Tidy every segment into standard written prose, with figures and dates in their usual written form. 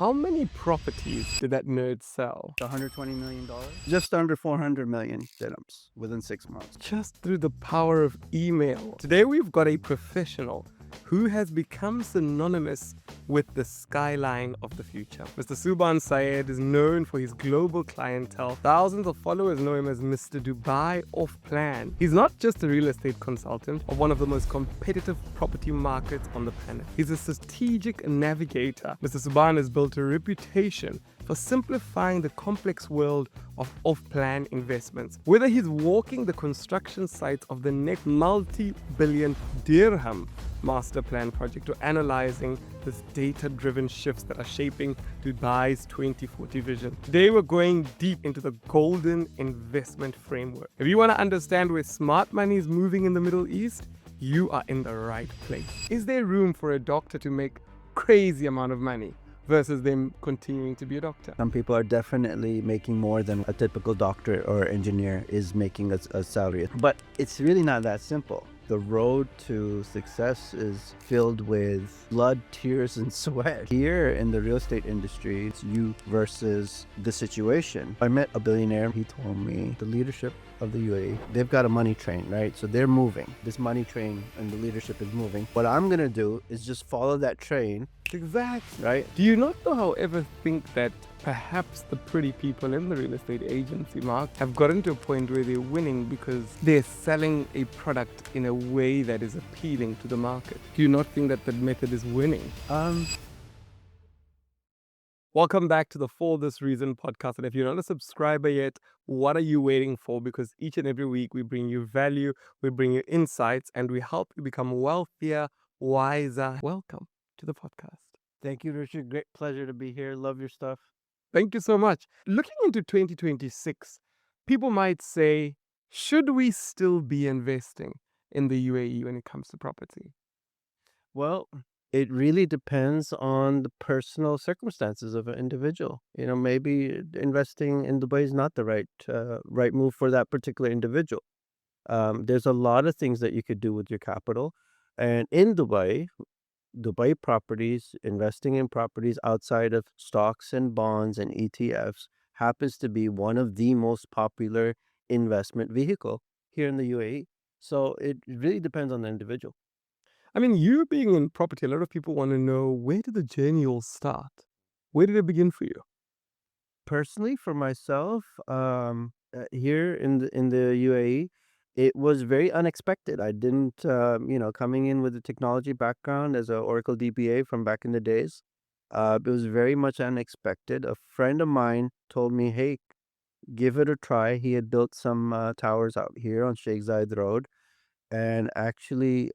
How many properties did that nerd sell? $120 million, just under 400 million dirhams within 6 months. Just through the power of email. Today we've got a professional who has become synonymous with the skyline of the future. Mr. Subhan Sayed is known for his global clientele. Thousands of followers know him as Mr. Dubai Off Plan. He's not just a real estate consultant of one of the most competitive property markets on the planet. He's a strategic navigator. Mr. Subhan has built a reputation for simplifying the complex world of off-plan investments. Whether he's walking the construction sites of the next multi-billion dirham master plan project or analyzing this data-driven shifts that are shaping Dubai's 2040 vision. Today we're going deep into the golden investment framework. If you want to understand where smart money is moving in the Middle East, you are in the right place. Is there room for a doctor to make crazy amount of money versus them continuing to be a doctor? Some people are definitely making more than a typical doctor or engineer is making a salary. But it's really not that simple. The road to success is filled with blood, tears, and sweat. Here in the real estate industry, it's you versus the situation. I met a billionaire. He told me the leadership of the UAE, they've got a money train, right? So they're moving. This money train and the leadership is moving. What I'm going to do is just follow that train. Exactly. Right? Do you not, though, however, think that perhaps the pretty people in the real estate agency market have gotten to a point where they're winning because they're selling a product in a way that is appealing to the market? Do you not think that the method is winning? Welcome back to the For This Reason podcast. And if you're not a subscriber yet, what are you waiting for? Because each and every week we bring you value, we bring you insights, and we help you become wealthier, wiser. Welcome to the podcast. Thank you, Richard. Great pleasure to be here. Love your stuff. Thank you so much. Looking into 2026, people might say, should we still be investing in the UAE when it comes to property? Well, it really depends on the personal circumstances of an individual. Maybe investing in Dubai is not the right move for that particular individual. There's a lot of things that you could do with your capital. And in Dubai properties, investing in properties outside of stocks and bonds and ETFs happens to be one of the most popular investment vehicle here in the UAE. So it really depends on the individual. I mean, you being in property, a lot of people want to know, where did the journey all start? Where did it begin for you? Personally, for myself, here in the UAE, it was very unexpected. I didn't, coming in with a technology background as an Oracle DBA from back in the days, it was very much unexpected. A friend of mine told me, hey, give it a try. He had built some towers out here on Sheikh Zayed Road. And actually,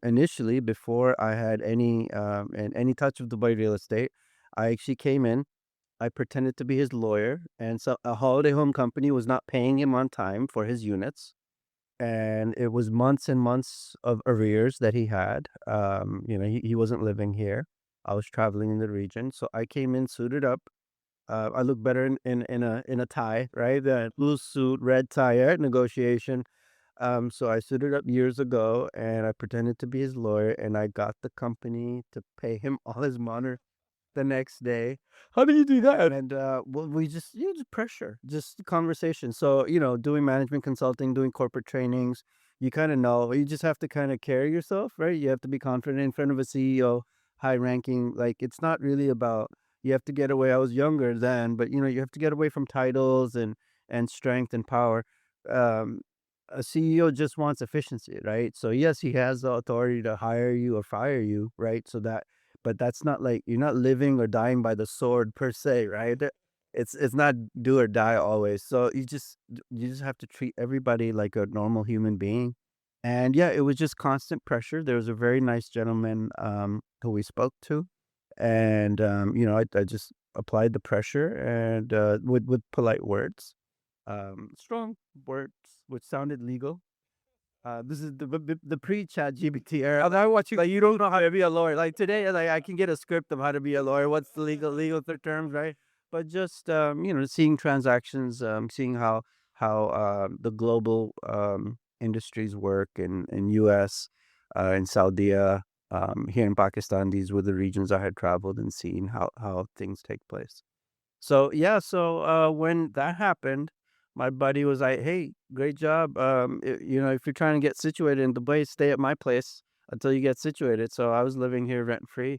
initially, before I had any touch of Dubai real estate, I actually came in. I pretended to be his lawyer, and so a holiday home company was not paying him on time for his units, and it was months and months of arrears that he had. He wasn't living here. I was traveling in the region, so I came in suited up. I look better in a tie, right? The blue suit, red tie, negotiation. So I suited up years ago and I pretended to be his lawyer and I got the company to pay him all his money the next day. How do you do that? And well, we just pressure, just conversation. So, doing management consulting, doing corporate trainings, you kind of know, you just have to kind of carry yourself, right? You have to be confident in front of a CEO, high ranking. Like, it's not really about, you have to get away. I was younger then, but you have to get away from titles and strength and power. A CEO just wants efficiency, right? So yes, he has the authority to hire you or fire you, right? But that's not like, you're not living or dying by the sword per se, right? It's not do or die always. So you just have to treat everybody like a normal human being. And yeah, it was just constant pressure. There was a very nice gentleman who we spoke to, and I just applied the pressure and with polite words. Strong words which sounded legal. This is the pre-chat GBT era. I watch you like, you don't know how to be a lawyer. Like today, like I can get a script of how to be a lawyer. What's the legal terms, right? But just seeing transactions, seeing how the global industries work in US, in Saudi, here in Pakistan. These were the regions I had traveled and seen how things take place. So yeah, so when that happened, my buddy was like, "Hey, great job. If you're trying to get situated in Dubai, stay at my place until you get situated." So I was living here rent free,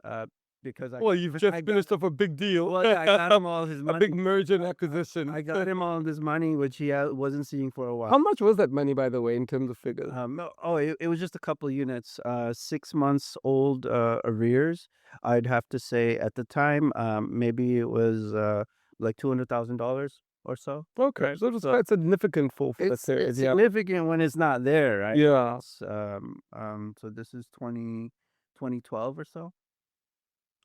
uh, because Well, you've just finished off a big deal. well, yeah, I got him all his A money. big merger and acquisition. I got him all this money, which he wasn't seeing for a while. How much was that money, by the way, in terms of figures? It was just a couple units, 6 months old arrears. I'd have to say at the time, maybe it was like $200,000 or so. Okay, so it was So quite significant for that it's period. it's Yeah. significant when it's not there, right? Yeah. So this is 2012 or so.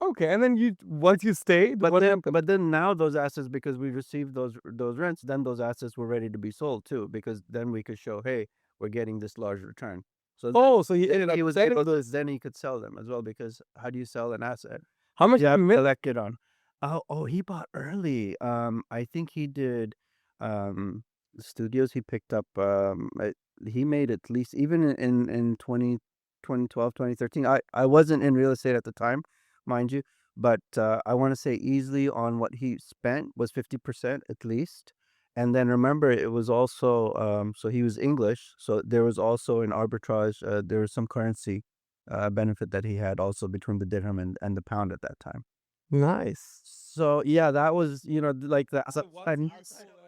Okay, and then once you stayed, But what then, happened? but then now those assets, because we received those rents, then those assets were ready to be sold too, because then we could show, hey, we're getting this large return. So Oh, so he then ended up he was selling. able to, then he could sell them as well, because how do you sell an asset? How much Yeah, did you make? elected on. Oh, he bought early. I think he did. The studios he picked up. He made at least, even in 2012, 2013. I wasn't in real estate at the time, mind you, but I want to say easily on what he spent was 50% at least. And then remember, it was also so he was English, so there was also an arbitrage. There was some currency benefit that he had also between the dirham and the pound at that time. Nice. So yeah, that was, like that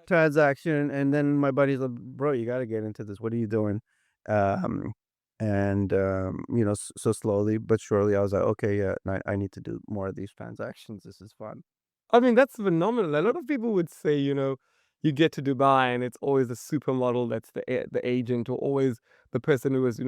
transaction. And then my buddy's like, "Bro, you got to get into this. What are you doing?" Um, and so slowly but surely, I was like, "Okay, yeah, I need to do more of these transactions. This is fun." I mean, that's phenomenal. A lot of people would say, you get to Dubai and it's always the supermodel that's the agent, or always the person who is,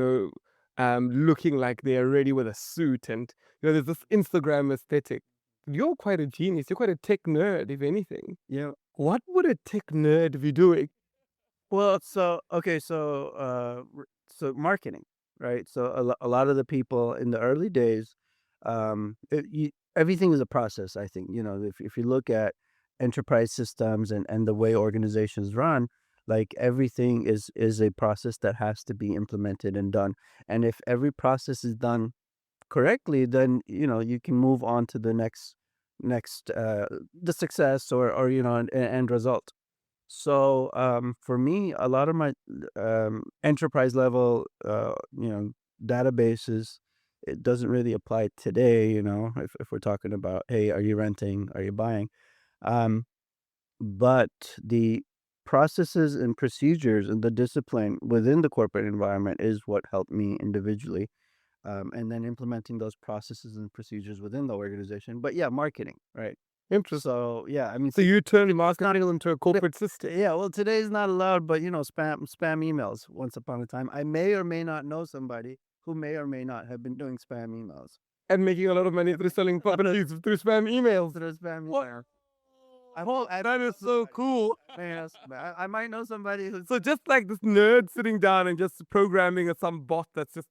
looking like they're ready with a suit, and there's this Instagram aesthetic. You're quite a genius. You're quite a tech nerd, if anything. Yeah. What would a tech nerd be doing? Well, so okay, so marketing, right? So a lot of the people in the early days, everything is a process. I think, if you look at enterprise systems and the way organizations run, like everything is a process that has to be implemented and done. And if every process is done correctly, then you can move on to the next the success, or an end result. So, for me, a lot of my enterprise level, databases, it doesn't really apply today. If we're talking about, hey, are you renting? Are you buying? Um, but the processes and procedures and the discipline within the corporate environment is what helped me individually, and then implementing those processes and procedures within the organization. But yeah, marketing, right? Interesting. So yeah, I mean, So you turned marketing into a corporate system. yeah, well, today's not allowed, but spam emails. Once upon a time, I may or may not know somebody who may or may not have been doing spam emails. And making a lot of money through selling properties through spam emails. Through spam What? email. That is so cool. I might know somebody who's So just like this nerd sitting down and just programming some bot that's just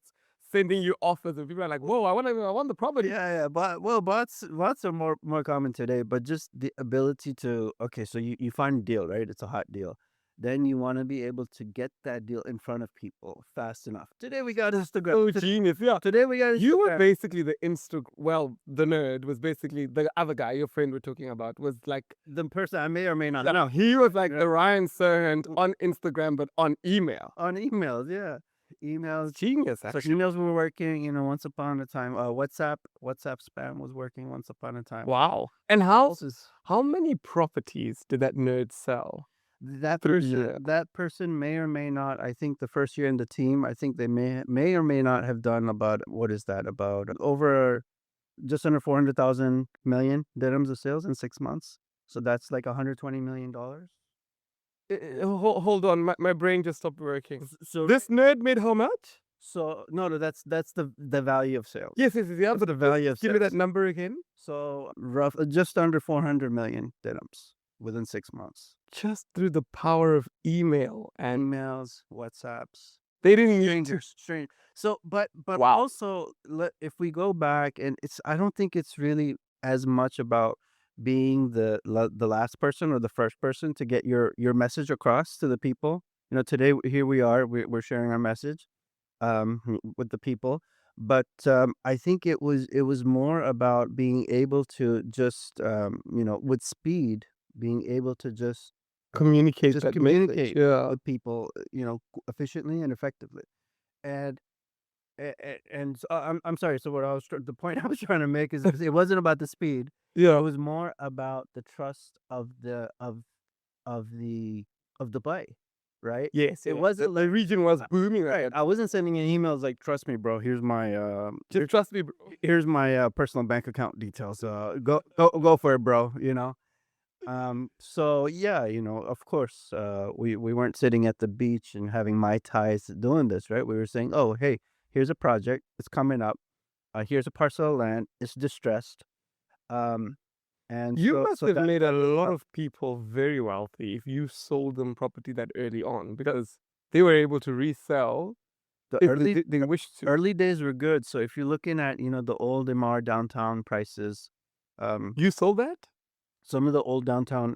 sending you offers, and people are like, "Whoa, I want the property." yeah, but well, bots are more common today, but just the ability to, okay, so you find a deal, right? It's a hot deal. Then you want to be able to get that deal in front of people fast enough. Today we got Instagram. So genius, yeah. Today we got You were Instagram. basically the nerd was basically the other guy your friend were talking about, was like, The person I may or may not no, he was like Yeah. the Ryan Serhant on Instagram, but on email. on emails, yeah. Emails. Genius, So actually. emails were working, once upon a time. WhatsApp spam was working once upon a time. Wow. And how This is how many properties did that nerd sell? that Through person, year. that person may or may not. I think the first year in the team, I think they may or may not have done about, what is that, about over just under 400,000 million dirhams of sales in 6 months. So that's like $120 million. Hold on, my brain just stopped working. So This nerd made how much? so no, that's the value of sales. Yes, yeah, That's but the value of give me that sales. number again. So just under 400 million dirhams within 6 months. Just through the power of email, and Emails, WhatsApps, they didn't use strangers, strange. So, but Wow. also, if we go back, and I don't think it's really as much about being the last person or the first person to get your message across to the people. Today here we are, we're sharing our message with the people. But I think it was more about being able to just with speed, being able to Communicate just that message. communicate Yeah. with people, efficiently and effectively. And I'm sorry. So the point I was trying to make is it wasn't about the speed. It Yeah. was more about the trust of the of the play, right? Yes, It yeah. The, wasn't the like region was booming at right. that I point. wasn't sending in emails like, "Trust me, bro. Just trust me, bro. Here's my personal bank account details. Go for it, bro." So yeah, of course, we weren't sitting at the beach and having mai tais doing this, right? We were saying, "Oh, hey, here's a project. It's coming up. Here's a parcel of land. It's distressed." Um, and You so must so have that made a that was lot of people very wealthy if you sold them property that early on because they were able to resell the if early they wished to. early days were good. So if you're looking at the old MR downtown prices, um, You sold that? some of the old downtown,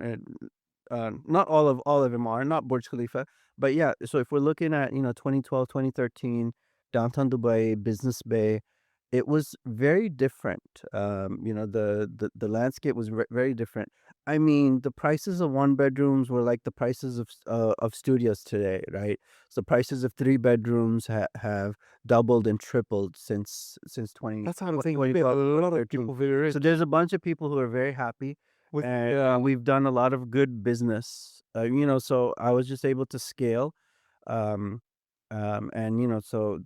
not all of them are, not Burj Khalifa, but yeah. So if we're looking at 2012, 2013, downtown Dubai, Business Bay, it was very different. The landscape was very different. I mean, the prices of one bedrooms were like the prices of studios today, right? So prices of three bedrooms have doubled and tripled since 20, That's what I'm saying. You made a 2012, lot of 2013. people very So rich there's a bunch of people who are very happy, with and we've done a lot of good business. So I was just able to scale, um, and so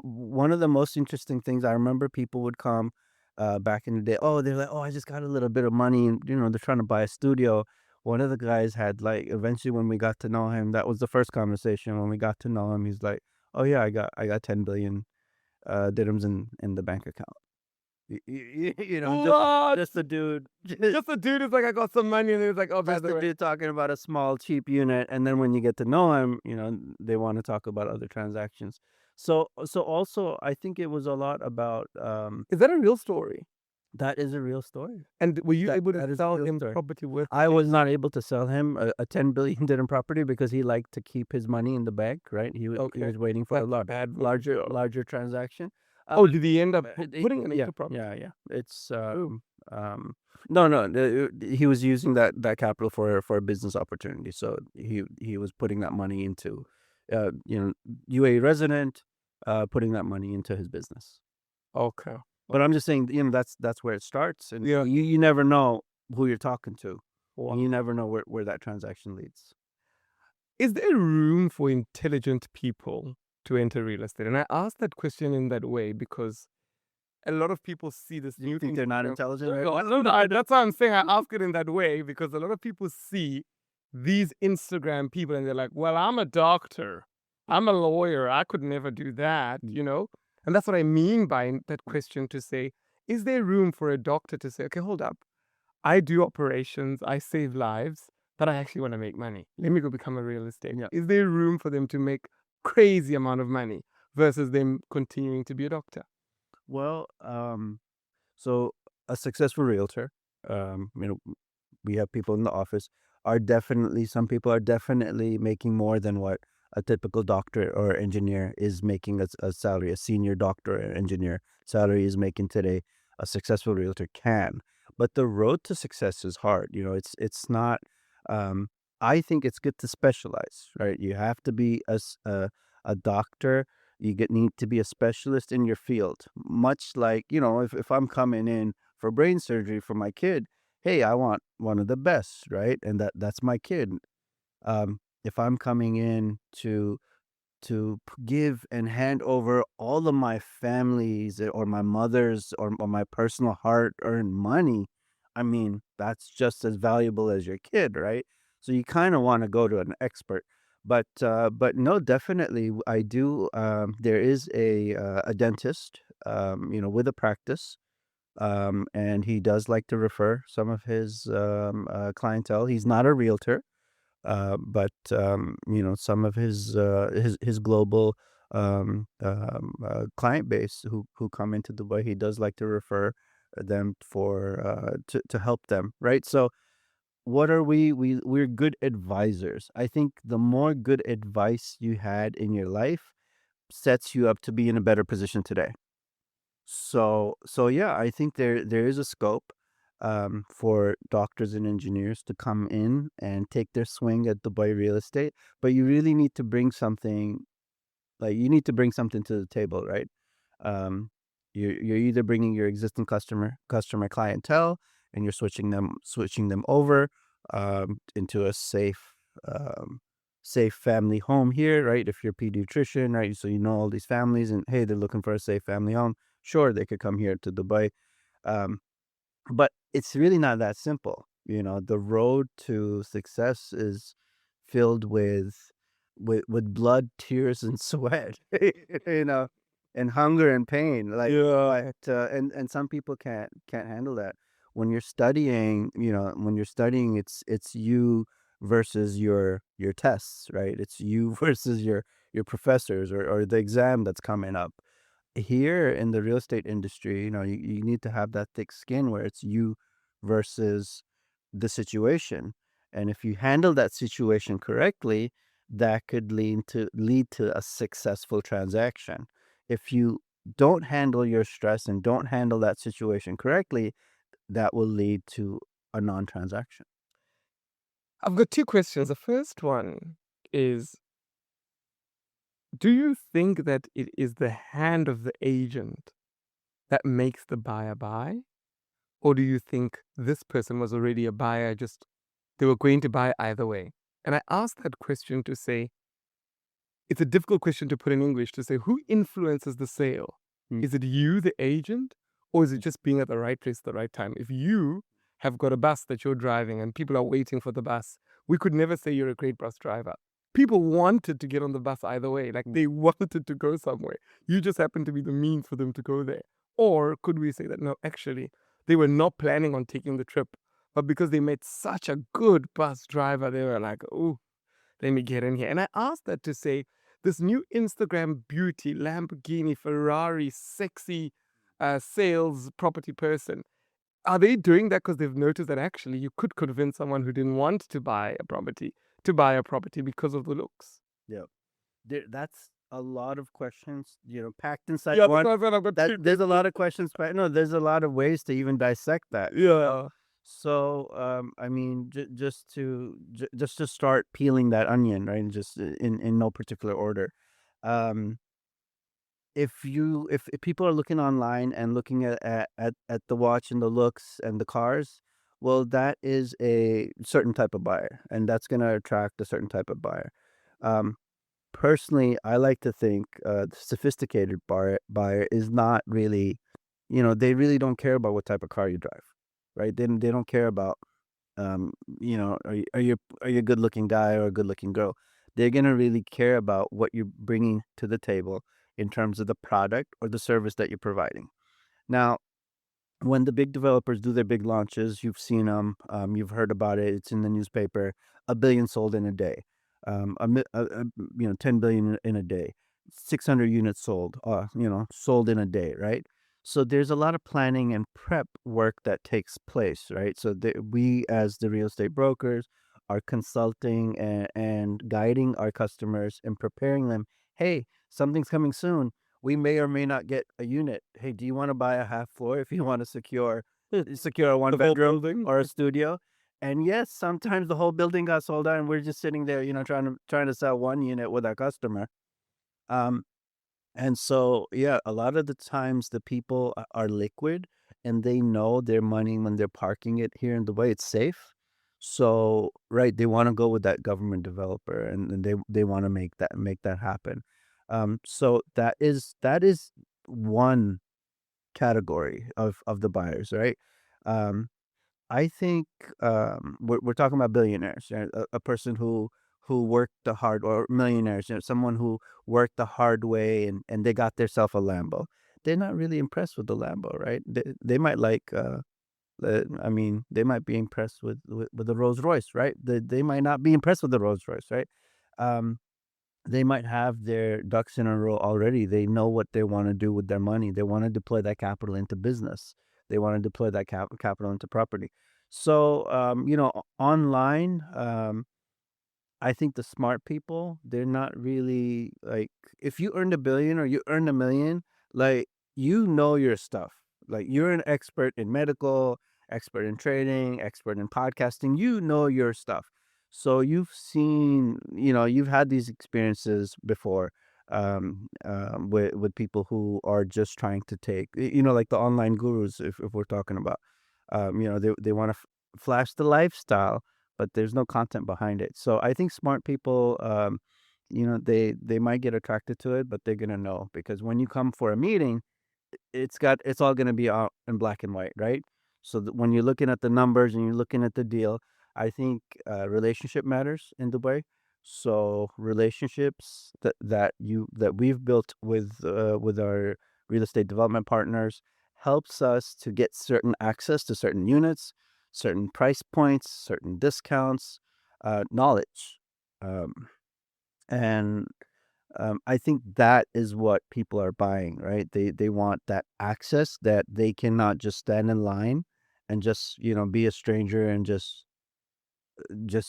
one of the most interesting things I remember people would come, back in the day. Oh, they're like, oh, I just got a little bit of money, and they're trying to buy a studio. One of the guys had like eventually when we got to know him, that was the first conversation. When we got to know him, he's like, oh yeah, I got 10 billion dirhams in the bank account. Just what? just a dude, Just the dude is like, I got some money, and he's like, oh, by just the a way, dude talking about a small cheap unit, and then when you get to know him, they want to talk about other transactions. So also, I think it was a lot about is that a real story? that is a real story. And were you That able to that is a sell real him story. property worth I six? was not able to sell him a 10 billion dirham property because he liked to keep his money in the bank, right? He Okay, was waiting for a that's a bad move. larger transaction. Oh, did he end up He putting it yeah, into property? yeah. It's, um no, he was using that capital for a business opportunity. So he was putting that money into, UAE resident, putting that money into his business. Okay. But I'm just saying, that's where it starts, and Yeah. you never know who you're talking to, and you Wow. never know where that transaction leads. Is there room for intelligent people to enter real estate? And I ask that question in that way because a lot of people see this You new think thing. they're not intelligent, right? No, that's why I'm saying I ask it in that way because a lot of people see these Instagram people and they're like, well, I'm a doctor. I'm a lawyer. I could never do that, Mm. you know? And that's what I mean by that question to say, is there room for a doctor to say, okay, hold up. I do operations, I save lives, but I actually want to make money. Let me go become a real estate. Yeah. Is there room for them to make crazy amount of money versus them continuing to be a doctor? Well, so a successful realtor, we have people in the office, some people are definitely making more than what a typical doctor or engineer is making a salary. A senior doctor or engineer salary is making today. A successful realtor can, but the road to success is hard. It's not. Um, I think it's good to specialize, right? You have to be a doctor. Need to be a specialist in your field. Much like, if I'm coming in for brain surgery for my kid, hey, I want one of the best, right? And that's my kid. If I'm coming in to give and hand over all of my family's, or my mother's, or my personal hard-earned money, I mean, that's just as valuable as your kid, right? So you kind of want to go to an expert. But no, definitely, I do. There is a dentist, with a practice, and he does like to refer some of his clientele. He's not a realtor, but some of his global client base who come into Dubai, he does like to refer them for to help them, right? So what are we're good advisors. I think the more good advice you had in your life, sets you up to be in a better position today. So yeah, I think there is a scope for doctors and engineers to come in and take their swing at Dubai real estate, but you really need to bring something. Like, you need to bring something to the table, right? Um, you're either bringing your existing customer clientele, and you're switching them over into a um, safe family home here, right? If you're a pediatrician, right? So you know all these families, and hey, they're looking for a safe family home. Sure, they could come here to Dubai. Um, but it's really not that simple. The road to success is filled with blood, tears, and sweat, you know, and hunger and pain. Yeah. And some people can't handle that. When you're studying, it's you versus your tests, right? It's you versus your professors, or the exam that's coming up. Here in the real estate industry, you need to have that thick skin where it's you versus the situation. And if you handle that situation correctly, that could lead to a successful transaction. If you don't handle your stress and don't handle that situation correctly, that will lead to a non-transaction. I've got two questions. The first one is, do you think that it is the hand of the agent that makes the buyer buy? Or do you think this person was already a buyer, just they were going to buy either way? And I asked that question to say, it's a difficult question to put in English, to say, who influences the sale? Mm. Is it you, the agent, or is it just being at the right place at the right time? If you have got a bus that you're driving and people are waiting for the bus, we could never say you're a great bus driver. People wanted to get on the bus either way, like they wanted to go somewhere. You just happened to be the means for them to go there. Or could we say that no, actually, they were not planning on taking the trip, but because they met such a good bus driver, they were like, oh, let me get in here. And I asked that to say, this new Instagram beauty, Lamborghini, Ferrari, sexy sales property person, are they doing that because they've noticed that actually you could convince someone who didn't want to buy a property to buy a property because of the looks? Yeah. That's a lot of questions, packed inside Yeah, that's one. what I said. I've got That two there's a questions. lot of questions, but no, there's a lot of ways to even dissect that. Yeah. So, I mean, just to start peeling that onion, right? And just in no particular order. Um, if people are looking online and looking at the watch and the looks and the cars, well, that is a certain type of buyer, and that's going to attract a certain type of buyer. Um, Personally, I like to think the sophisticated buyer is not really, they really don't care about what type of car you drive, right? They don't care about, are you a good looking guy or a good looking girl? They're gonna really care about what you're bringing to the table in terms of the product or the service that you're providing. Now, when the big developers do their big launches, you've seen them, you've heard about it. It's in the newspaper. 1 billion sold in a day. 10 billion in a day. 600 units sold in a day, right? So there's a lot of planning and prep work that takes place, right? So we, as the real estate brokers, are consulting and guiding our customers and preparing them. Hey, something's coming soon. We may or may not get a unit. Hey, do you want to buy a half floor if you want to secure a one The whole bedroom building? or a studio? And yes, sometimes the whole building got sold out, and we're just sitting there, trying to sell one unit with our customer. Um, and so, yeah, a lot of the times the people are liquid, and they know their money when they're parking it here in Dubai. It's safe. So, right, they want to go with that government developer, and they want to make that happen. So that is one category of the buyers, right? Um, I think we're talking about billionaires, right? A person who worked the hard, or millionaires, someone who worked the hard way, and they got themselves a Lambo. They're not really impressed with the Lambo, right? They might like, I mean, they might be impressed with the Rolls Royce, right? They might not be impressed with the Rolls Royce, right? Um, they might have their ducks in a row already. They know what they want to do with their money. They want to deploy that capital into business. They want to deploy that capital into property. So, online, I think the smart people, they're not really like, if you earned 1 billion or you earned 1 million, like, you know your stuff. Like, you're an expert in medical, expert in trading, expert in podcasting. You know your stuff. So you've seen, you've had these experiences before, with people who are just trying to take, like the online gurus, if we're talking about, they want to flash the lifestyle, but there's no content behind it. So I think smart people, they might get attracted to it, but they're gonna know, because when you come for a meeting, it's all gonna be out in black and white, right? So that when you're looking at the numbers and you're looking at the deal, I think relationship matters in Dubai. So relationships that we've built with our real estate development partners helps us to get certain access to certain units, certain price points, certain discounts, knowledge, um, and I think that is what people are buying, right? They want that access that they cannot just stand in line and just, be a stranger and just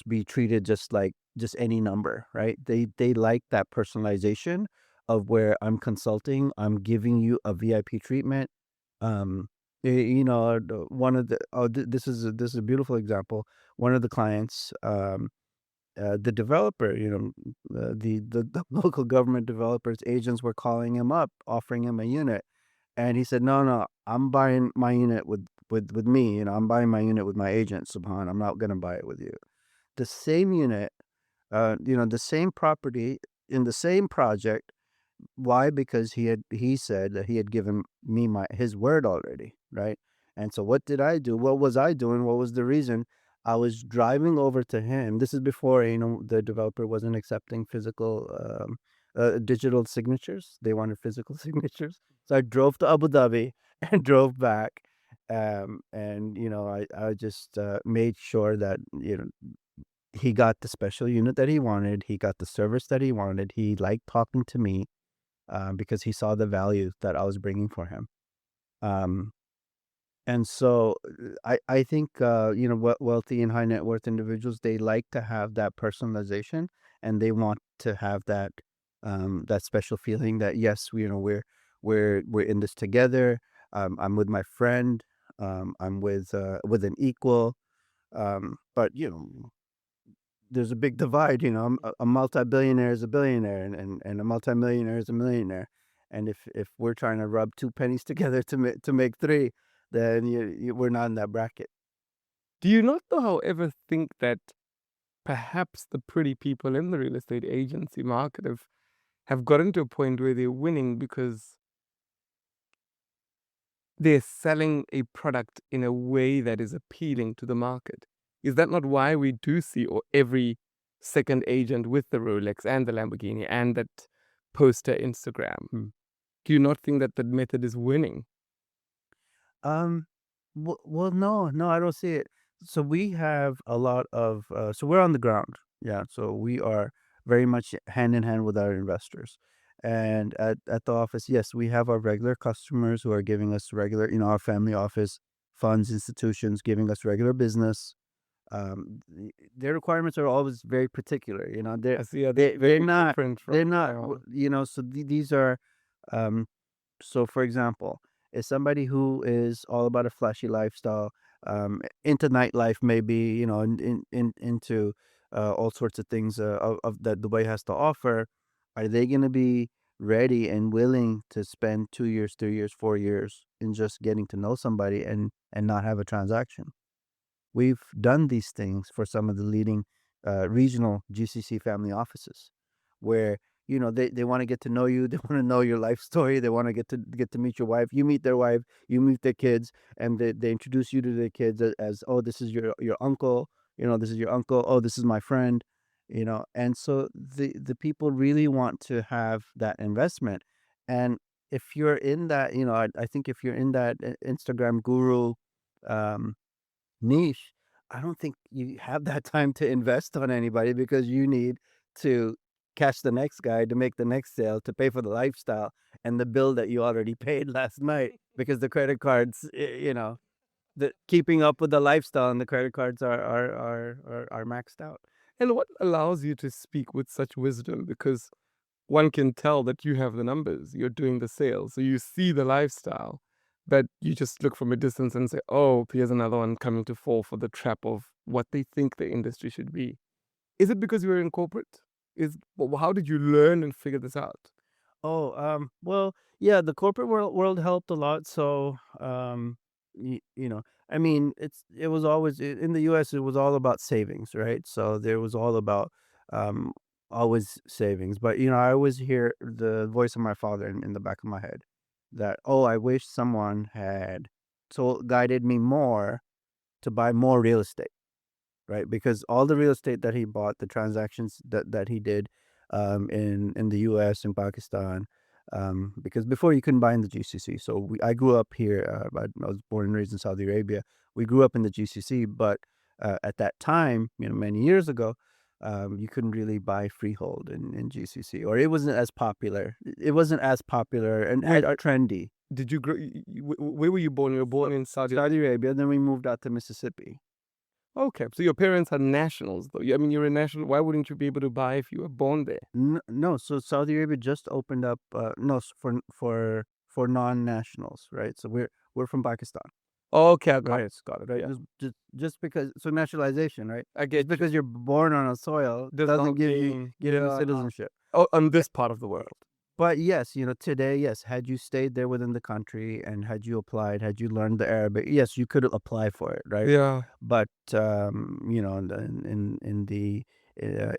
be treated just like just any number, right? They like that personalization of where I'm consulting, I'm giving you a VIP treatment. One of the this is a beautiful example. One of the clients, the developer, the local government developers agents were calling him up, offering him a unit, and he said, "No, no, I'm buying my unit with me. I'm buying my unit with my agent, Subhan. I'm not gonna buy it with you." The same unit, the same property in the same project. Why? Because he said that he had given me his word already, right? And so what did I do? What was I doing? What was the reason? I was driving over to him. This is before, the developer wasn't accepting physical digital signatures. They wanted physical signatures. So I drove to Abu Dhabi and drove back. And I just made sure that he got the special unit that he wanted. He got the service that he wanted. He liked talking to me, because he saw the value that I was bringing for him. Um, and so I think, wealthy and high net worth individuals, they like to have that personalization, and they want to have that special feeling that, yes, we're in this together. I'm with my friend. I'm with an equal. But there's a big divide. A multi-billionaire is a billionaire, and a multimillionaire is a millionaire. And if we're trying to rub two pennies together to make three, then we're not in that bracket. Do you not, though, however, think that perhaps the pretty people in the real estate agency market have gotten to a point where they're winning because they're selling a product in a way that is appealing to the market? Is that not why we do see every second agent with the Rolex and the Lamborghini and that poster Instagram? Do you not think that that method is winning? Um, well, no, no, I don't see it. So we have a lot of, so we're on the ground. Yeah. So we are very much hand in hand with our investors. And at the office, yes, we have our regular customers who are giving us regular, our family office, funds, institutions giving us regular business. Their requirements are always very particular. I see. Yeah, They, they're very not, different from they're not, my own. so these are, um, so, for example, is somebody who is all about a flashy lifestyle, into nightlife, maybe, into all sorts of things of that Dubai has to offer. Are they going to be ready and willing to spend 2 years, 3 years, 4 years in just getting to know somebody and not have a transaction? We've done these things for some of the leading regional GCC family offices, where they want to get to know you, they want to know your life story, they want to get to meet your wife. You meet their wife, you meet their kids, and they introduce you to their kids as, oh, this is your uncle, this is your uncle, oh, this is my friend, and so the people really want to have that investment. And if you're in that, I think if you're in that Instagram guru um niche, I don't think you have that time to invest on anybody, because you need to catch the next guy to make the next sale to pay for the lifestyle and the bill that you already paid last night, because the credit cards, the keeping up with the lifestyle and the credit cards are maxed out. And what allows you to speak with such wisdom? Because one can tell that you have the numbers, you're doing the sales, so you see the lifestyle, but you just look from a distance and say, "Oh, here's another one coming to fall for the trap of what they think the industry should be." Is it because you were in corporate? How did you learn and figure this out? Oh, well, yeah, the corporate world helped a lot. So, I mean, it was always in the U.S. It was all about savings, right? So there was all about um, always savings. But I always hear the voice of my father in the back of my head that, oh, I wish someone had guided me more to buy more real estate, right? Because all the real estate that he bought, the transactions that he did in the U.S. and Pakistan, because before you couldn't buy in the GCC. So I grew up here. I was born and raised in Saudi Arabia. We grew up in the GCC, but at that time, many years ago, you couldn't really buy freehold in GCC, or it wasn't as popular. It wasn't as popular and Wait, trendy. did you grow? Where were you born? You were born in Saudi. Saudi Arabia. Then we moved out to Mississippi. Okay, so your parents are nationals, though. I mean, you're a national. Why wouldn't you be able to buy if you were born there? No, so Saudi Arabia just opened up. No, for non-nationals, right? So we're from Pakistan, Okay, I got right? it. Got it. Right. Yeah, Just because naturalization, right? I Just get you. because you're born on a soil Does doesn't not give you mean the yeah. citizenship. Oh, on this part of the world. But yes, today, yes, had you stayed there within the country and had you applied, had you learned the Arabic, yes, you could apply for it, right? Yeah. But in the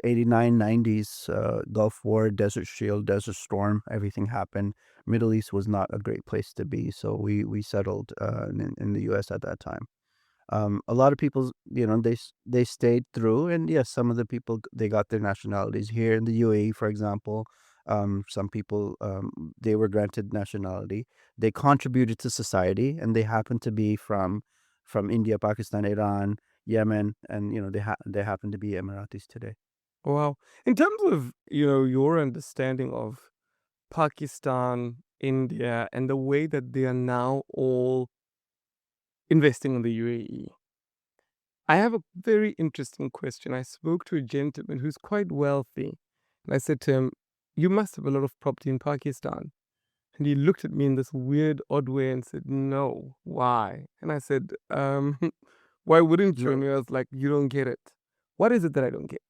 89, 90s, Gulf War, Desert Shield, Desert Storm, everything happened. Middle East was not a great place to be, so we settled in the U.S. at that time. A lot of people, they stayed through, and yes, some of the people they got their nationalities here in the UAE, for example. Some people they were granted nationality. They contributed to society, and they happened to be from India, Pakistan, Iran, Yemen, and they happen to be Emiratis today. Wow. In terms of, your understanding of Pakistan, India, and the way that they are now all investing in the UAE, I have a very interesting question. I spoke to a gentleman who's quite wealthy, and I said to him, "You must have a lot of property in Pakistan." And he looked at me in this weird, odd way and said, "No, why?" And I said, "Why wouldn't you?" And he was like, "You don't get it." What is it that I don't get?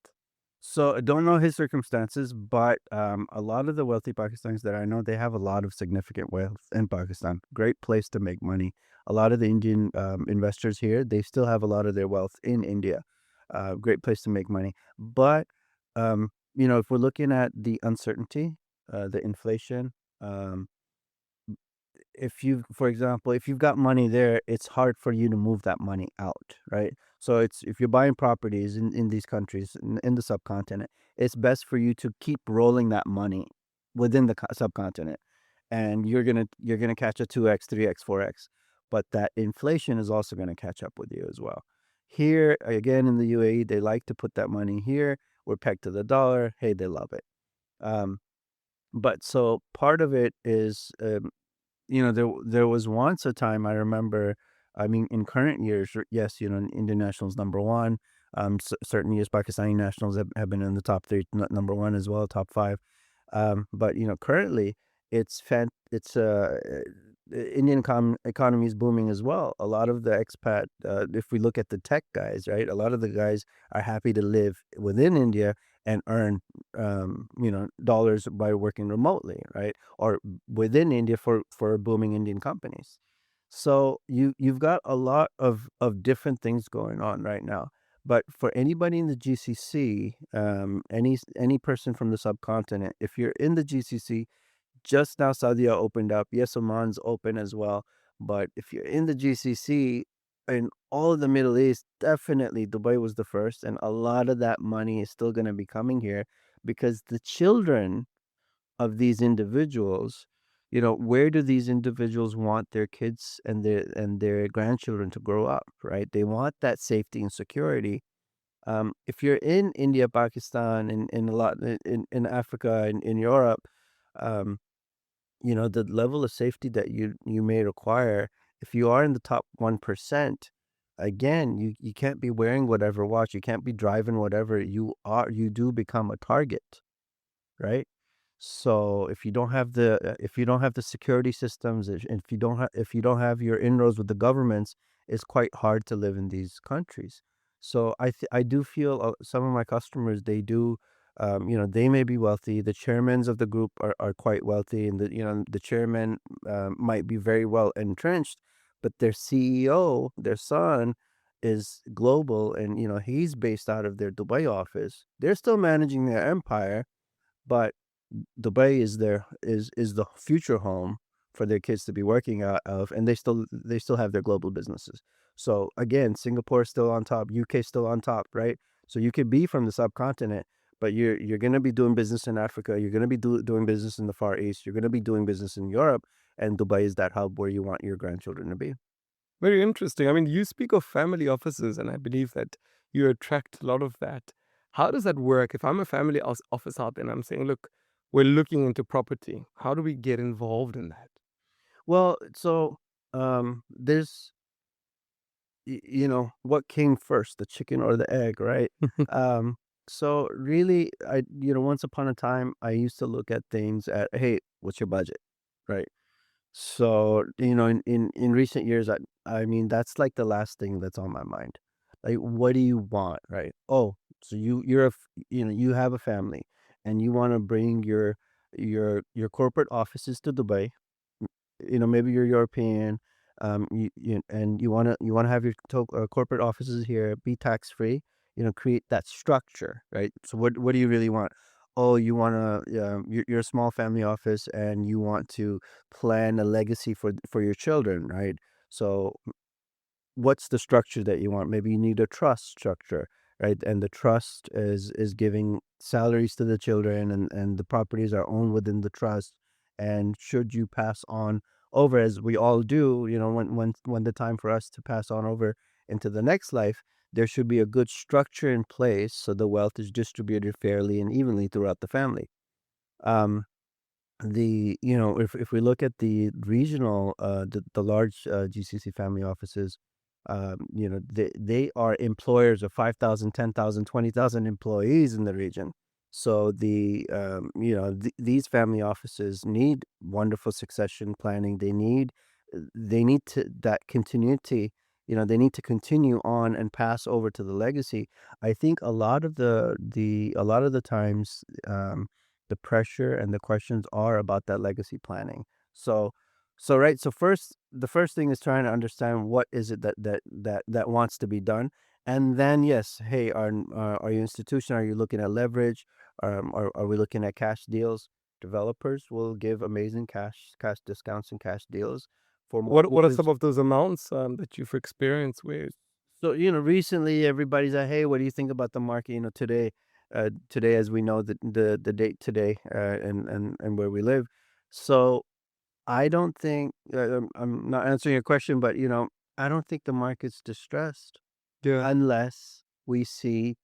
So I don't know his circumstances, but a lot of the wealthy Pakistanis that I know, they have a lot of significant wealth in Pakistan. Great place to make money. A lot of the Indian investors here, they still have a lot of their wealth in India. Great place to make money. But if we're looking at the uncertainty, the inflation, um, if you for example, if you've got money there, it's hard for you to move that money out, right? So it's if you're buying properties in these countries in the subcontinent, it's best for you to keep rolling that money within the subcontinent, and you're gonna catch a 2x, 3x, 4x, but that inflation is also gonna catch up with you as well. Here again in the UAE, they like to put that money here. We're pegged to the dollar. Hey, they love it. Um, but so part of it is there was once a time I remember. I mean, in current years, yes, Indian nationals number one. Certain years, Pakistani nationals have been in the top three, number one as well, top five. But currently, Indian economy is booming as well. A lot of the expat, if we look at the tech guys, right, a lot of the guys are happy to live within India and earn dollars by working remotely, right, or within India for booming Indian companies. So you've got a lot of different things going on right now. But for anybody in the GCC, any person from the subcontinent, if you're in the GCC, just now Saudi opened up. Yes, Oman's open as well. But if you're in the GCC and all of the Middle East, definitely Dubai was the first. And a lot of that money is still going to be coming here because the children of these individuals, where do these individuals want their kids and their grandchildren to grow up, right? They want that safety and security. If you're in India, Pakistan, in a lot in Africa, in Europe, um, the level of safety that you may require, if you are in the top 1%, again, you can't be wearing whatever watch, you can't be driving whatever you do become a target, right? So if you don't have the security systems, if you don't have your inroads with the governments, it's quite hard to live in these countries. So I do feel some of my customers, they do, they may be wealthy. The chairmans of the group are quite wealthy, and the chairman might be very well entrenched, but their CEO, their son, is global, and he's based out of their Dubai office. They're still managing their empire, but Dubai is the future home for their kids to be working out of, and they still have their global businesses. So again, Singapore is still on top, UK still on top, right? So you could be from the subcontinent, but you're going to be doing business in Africa, you're going to be doing business in the Far East, you're going to be doing business in Europe, and Dubai is that hub where you want your grandchildren to be. Very interesting. I mean, you speak of family offices, and I believe that you attract a lot of that. How does that work? If I'm a family office out there and I'm saying, look, we're looking into property, how do we get involved in that? Well, so there's what came first, the chicken or the egg, right? Um, so really, once upon a time, I used to look at things at, hey, what's your budget, right? So, in recent years, I mean, that's like the last thing that's on my mind. Like, what do you want, right? Oh, so you have a family, and you want to bring your corporate offices to Dubai. Maybe you're European, and you wanna have your corporate offices here, be tax free. Create that structure, right? So what do you really want? Oh, you wanna you're a small family office, and you want to plan a legacy for your children, right? So what's the structure that you want? Maybe you need a trust structure, right? And the trust is giving salaries to the children, and the properties are owned within the trust. And should you pass on over, as we all do, when the time for us to pass on over into the next life, there should be a good structure in place so the wealth is distributed fairly and evenly throughout the family. Um, if we look at the regional, the large GCC family offices, they are employers of 5,000, 10,000, 20,000 employees in the region. So these family offices need wonderful succession planning. They need to that continuity. They need to continue on and pass over to the legacy. I think a lot of the times, the pressure and the questions are about that legacy planning. So right, so the first thing is trying to understand what is it that wants to be done. And then, yes, hey, are you institution, are you looking at leverage? Are we looking at cash deals? Developers will give amazing cash discounts and cash deals for What are multiples. some of those amounts that you've experienced with? So, recently everybody's like, "Hey, what do you think about the market?" Today, as we know, the date today, and where we live. So I don't think, I'm not answering your question, but I don't think the market's distressed Yeah. unless we see,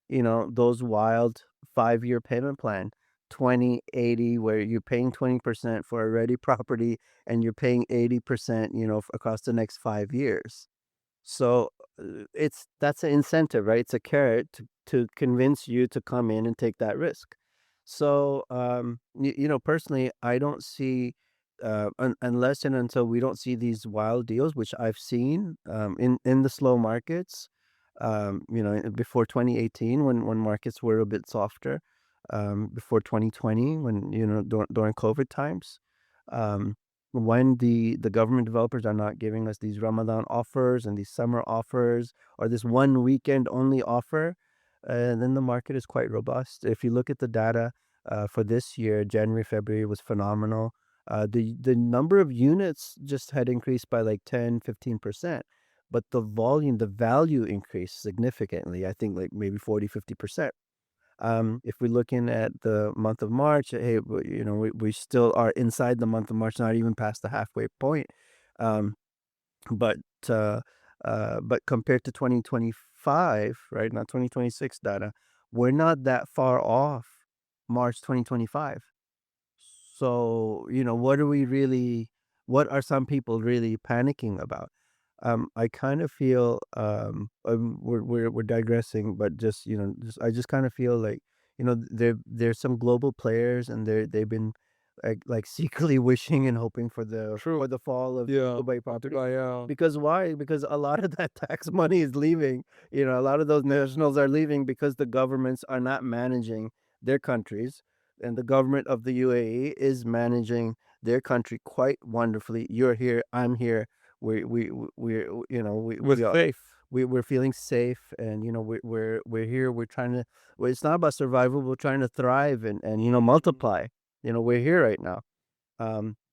those wild 5-year payment plan, 20/80, where you're paying 20% for a ready property, and you're paying 80%, across the next 5 years. So, that's an incentive, right? It's a carrot to convince you to come in and take that risk. So, personally, I don't see, unless and until we don't see these wild deals, which I've seen, in the slow markets, before 2018, when markets were a bit softer, before 2020, when, during COVID times. Um, when the government developers are not giving us these Ramadan offers and these summer offers, or this one weekend only offer, then the market is quite robust. If you look at the data for this year, January, February was phenomenal. The number of units just had increased by like 10, 15%, but the value increased significantly. I think like maybe 40, 50%. If we're looking at the month of March, hey, we still are inside the month of March, not even past the halfway point. Um, but uh, but compared to 2025, right, not 2026 data, we're not that far off March 2025. So, what are some people really panicking about? I kind of feel we're digressing, but just just I just kind of feel like there's some global players, and they've been like secretly wishing and hoping for True. the fall of Yeah. Dubai Of property. Dubai, yeah. Because why? Because a lot of that tax money is leaving. A lot of those nationals are leaving because the governments are not managing their countries, and the government of the UAE is managing their country quite wonderfully. You're here, I'm here. We're With faith. we're feeling safe, and we're here. We're trying to. Well, it's not about survival. We're trying to thrive and multiply. We're here right now.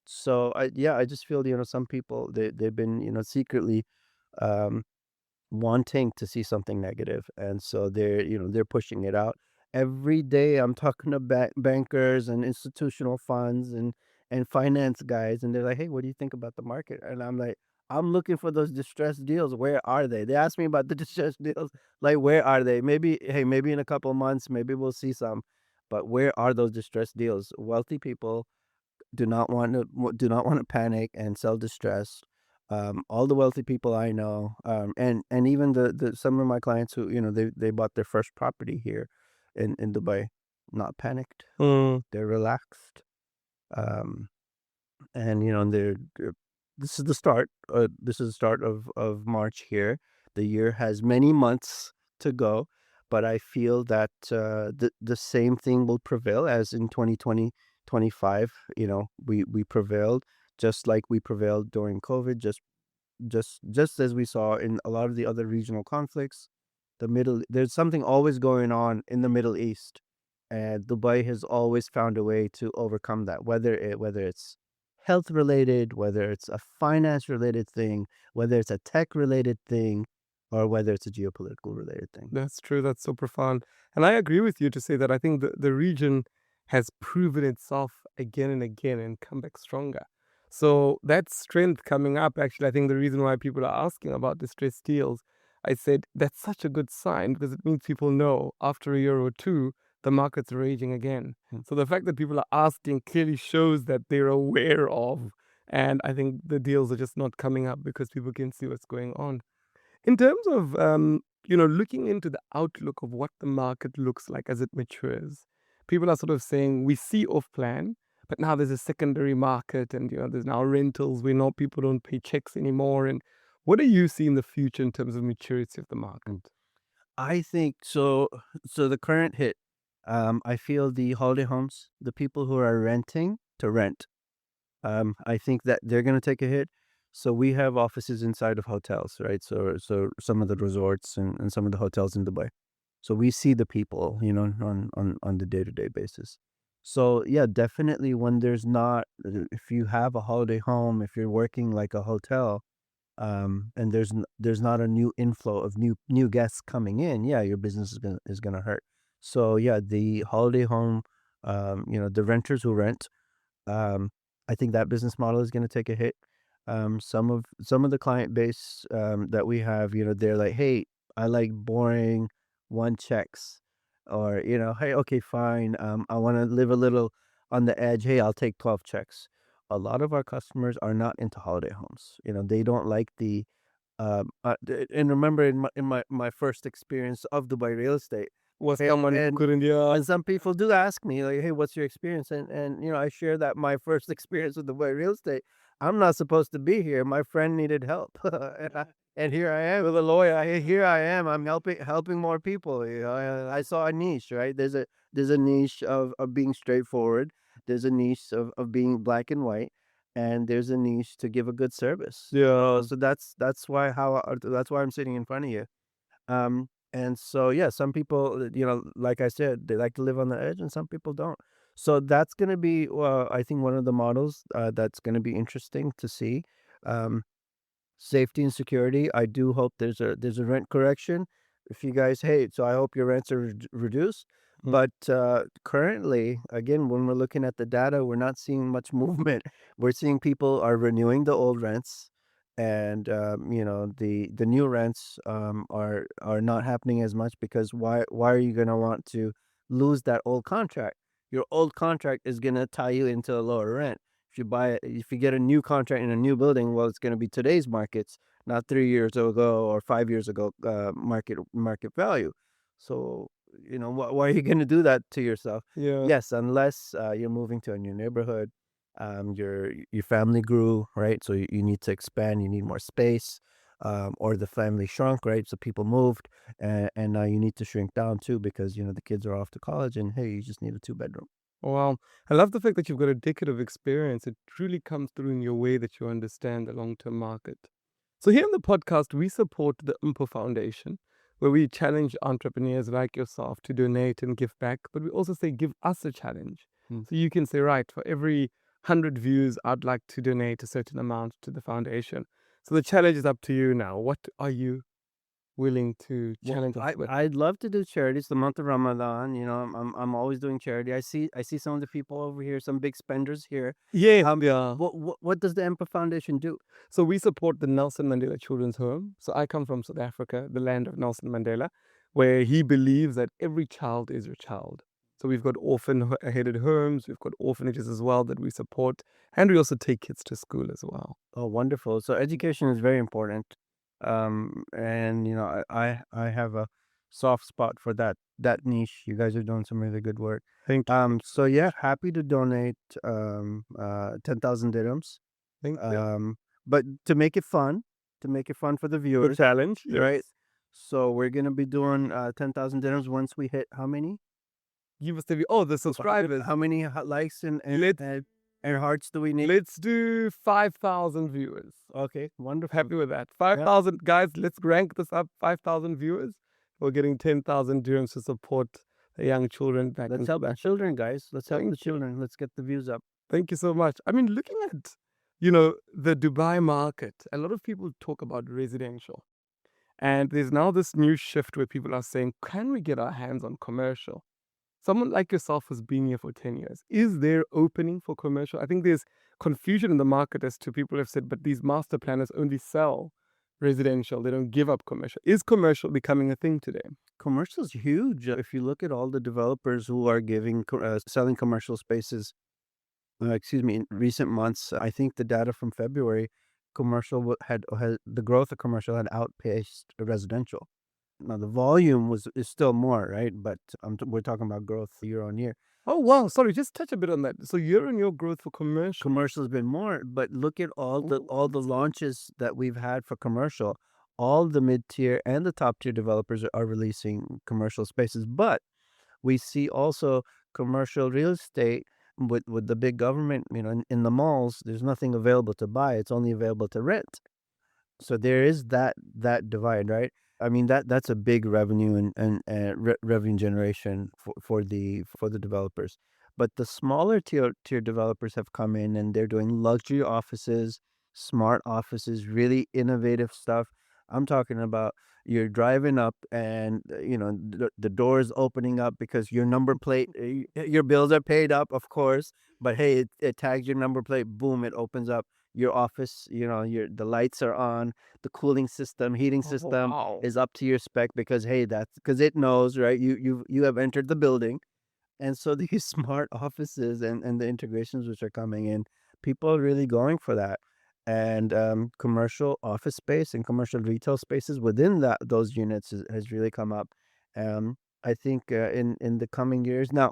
So I just feel some people they've been secretly um wanting to see something negative, and so they're pushing it out. Every day I'm talking to bankers and institutional funds and finance guys, and they're like, "Hey, what do you think about the market?" And I'm like, "I'm looking for those distressed deals. Where are they?" They ask me about the distressed deals, like, "Where are they?" Maybe, hey, maybe in a couple of months, maybe we'll see some, but where are those distressed deals? Wealthy people do not want to panic and sell distressed. All the wealthy people I know, and even the some of my clients who they bought their first property here in Dubai, not panicked. Mm. They're relaxed. Um, and this is the start. This is the start of March here. The year has many months to go, but I feel that the same thing will prevail as in 2025. We prevailed, just like we prevailed during COVID. Just as we saw in a lot of the other regional conflicts. There's something always going on in the Middle East, and Dubai has always found a way to overcome that, whether it's health related, whether it's a finance related thing, whether it's a tech related thing, or whether it's a geopolitical related thing. That's true. That's so profound. And I agree with you to say that I think the region has proven itself again and again and come back stronger. So that strength coming up, actually, I think the reason why people are asking about distressed deals, I said that's such a good sign because it means people know after a year or two, the market's raging again. Mm. So the fact that people are asking clearly shows that they're aware of. And I think the deals are just not coming up because people can see what's going on. In terms of, looking into the outlook of what the market looks like as it matures, people are sort of saying we see off plan, but now there's a secondary market and, there's now rentals. We know people don't pay checks anymore. And what do you see in the future in terms of maturity of the market? I think so. So the current hit, I feel the holiday homes, the people who are renting to rent, I think that they're gonna take a hit. So we have offices inside of hotels, right? So some of the resorts and some of the hotels in Dubai. So we see the people, on the day-to-day basis. So yeah, definitely when there's not if you have a holiday home, if you're working like a hotel, and there's not a new inflow of new guests coming in, yeah, your business is gonna hurt. So yeah, the holiday home, the renters who rent, um, I think that business model is gonna take a hit. Some of the client base, that we have, they're like, "Hey, I like boring one checks," or, "Hey, okay, fine, I wanna live a little on the edge. Hey, I'll take 12 checks." A lot of our customers are not into holiday homes. They don't like and remember in my first experience of Dubai real estate, Was hey, someone who couldn't, yeah. and some people do ask me like, "Hey, what's your experience?" And I share that my first experience with Dubai real estate. I'm not supposed to be here. My friend needed help, and here I am with a lawyer. Here I am. I'm helping more people. I saw a niche, right? There's a niche of being straightforward. There's a niche of being black and white, and there's a niche to give a good service. Yeah. So that's why I'm sitting in front of you. And so, yeah, some people, like I said, they like to live on the edge, and some people don't. So that's going to be, I think, one of the models that's going to be interesting to see. Um, Safety and security. I do hope there's a rent correction. If you guys hate, so I hope your rents are reduced. Mm. But currently, again, when we're looking at the data, we're not seeing much movement. We're seeing people are renewing the old rents, and the new rents are not happening as much because why are you gonna want to lose that old contract? Your old contract is gonna tie you into a lower rent. If you get a new contract in a new building, well, it's going to be today's markets, not 3 years ago or 5 years ago market value. So why are you going to do that to yourself? Yeah. Yes, unless you're moving to a new neighborhood, your family grew, right? So you need to expand, you need more space, or the family shrunk, right? So people moved, and now you need to shrink down too because the kids are off to college, and hey, you just need a two-bedroom. Wow. I love the fact that you've got a decade of experience. It truly comes through in your way that you understand the long term market. So, here on the podcast, we support the Umpo Foundation, where we challenge entrepreneurs like yourself to donate and give back, but we also say, give us a challenge. Mm. So, you can say, right, for every 100 views, I'd like to donate a certain amount to the foundation. So, the challenge is up to you now. What are you willing to Well, challenge us with? I'd love to do charity. It's the month of Ramadan. I'm always doing charity. I see some of the people over here, some big spenders here. Yeah, yeah. What does the Empa Foundation do? So we support the Nelson Mandela Children's Home. So I come from South Africa, the land of Nelson Mandela, where he believes that every child is your child. So we've got orphan-headed homes, we've got orphanages as well that we support, and we also take kids to school as well. Oh, wonderful. So education is very important. And I have a soft spot for that niche. You guys are doing some really good work. Thank you. So yeah, happy to donate 10,000 dirhams. Thank you. But to make it fun, for the Good viewers, challenge. right? Yes. So we're gonna be doing 10,000 dirhams once we hit how many? Give us the subscribers. How many likes Let's and hearts do we need? let's do 5,000 viewers. Okay, wonderful. Happy with that. 5,000 guys, let's rank this up. 5,000 viewers. We're getting 10,000 dirhams to support the young children back Let's in help the children, guys. Let's help the Thank you. children. Let's get the views up. Thank you so much. I mean, looking at, the Dubai market, a lot of people talk about residential. And there's now this new shift where people are saying, can we get our hands on commercial? Someone like yourself has been here for 10 years. Is there opening for commercial? I think there's confusion in the market as to people have said, but these master planners only sell residential. They don't give up commercial. Is commercial becoming a thing today? Commercial's huge. If you look at all the developers who are selling commercial spaces, in recent months, I think the data from February, had the growth of commercial had outpaced residential. Now the volume is still more, right? But we're talking about growth year on year. Oh, wow. Sorry, just touch a bit on that. So year-on-year growth for commercial. Commercial's been more, but look at all the Oh, launches that we've had for commercial. All the mid-tier and the top-tier developers are releasing commercial spaces, but we see also commercial real estate with the big government, in the malls, there's nothing available to buy. It's only available to rent. So there is that divide, right? I mean, that's a big revenue and revenue generation for the developers. But the smaller tier developers have come in and they're doing luxury offices, smart offices, really innovative stuff. I'm talking about you're driving up and the doors opening up because your number plate, your bills are paid up, of course, but hey, it tags your number plate, boom, it opens up your office, the lights are on, the cooling system, heating system wow. is up to your spec because hey, that's because it knows, right? You have entered the building. And so these smart offices and the integrations which are coming in, people are really going for that. And commercial office space and commercial retail spaces within those units has really come up. I think in the coming years now,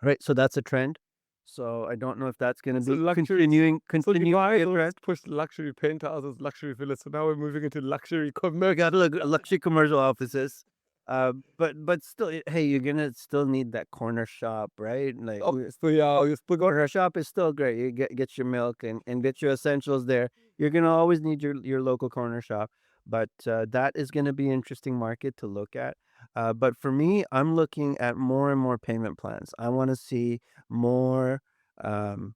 right? So that's a trend. So I don't know if that's going to So be luxury. continuing. So Dubai always pushed luxury penthouses, luxury villas. So now we're moving into luxury We commercial. got luxury commercial offices. But still, hey, you're gonna still need that corner shop, right? Like So yeah, you still got corner shop is still great. You get your milk and get your essentials there. You're gonna always need your local corner shop, but that is gonna be an interesting market to look at. But for me, I'm looking at more and more payment plans. I want to see more. Um,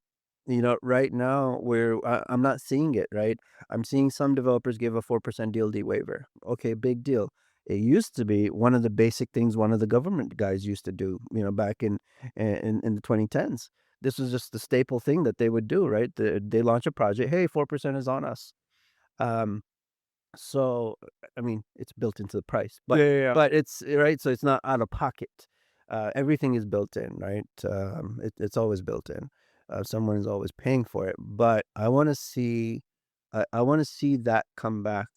right now where I'm not seeing it. Right, I'm seeing some developers give a 4% DLD waiver. Okay, big deal. It used to be one of the basic things one of the government guys used to do, back in the 2010s. This was just the staple thing that they would do, right? They launch a project, hey, 4% is on us. Um, so I mean, it's built into the price, but yeah. it's right, so it's not out of pocket. Everything is built in, right? It's always built in. Someone is always paying for it, but I want to see I want to see that come back,